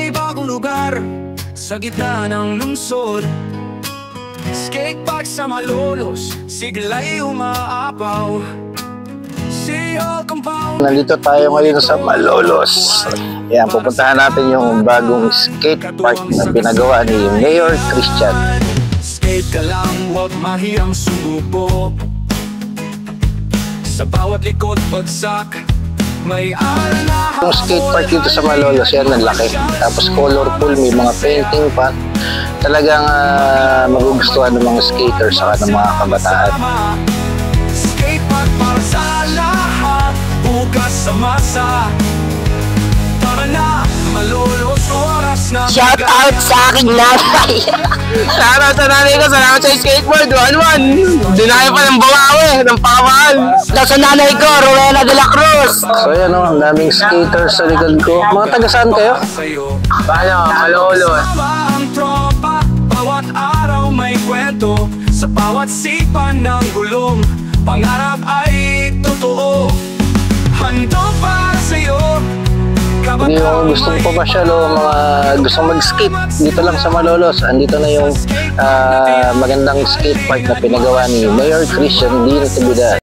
may bagong lugar sa gitna ng lungsod. Skatepark sa Malolos, sigla'y umaapaw. Nandito tayo ngayon sa Malolos. Yan, pupuntahan natin yung bagong skatepark na pinagawa ni Mayor Christian. Skate ka lang, huwag mahiyang sumubo. Sa bawat likod bagsak, may aral na. Yung skatepark dito sa Malolos, yan ang laki. Tapos colorful, may mga painting pa. Talagang magugustuhan ng mga skaters saka ng mga kabataan. Skatepark para sa lahat, bukas sa masa. Tara na, Malolos, oras na. Shout out sa aking nanay. Shout out sa nanay ko, salamat sa skateboard, 1-1. Dinaya pa ng bawawi, ng pamahal. Tapos sa nanay ko, Rowena de la Cruz. So yan o, ang daming skaters sa likod ko. Mga taga saan kayo? Paano, Malolos? Ang tropa, bawat araw may kwento. Sa bawat sipan ng gulong, pangarap ay totoo. Handog para sa'yo. Hindi yung gustong pumasyal o mga gustong mag-skate dito lang sa Malolos. Andito na yung magandang skatepark na pinagawa ni Mayor Christian Di Natividad.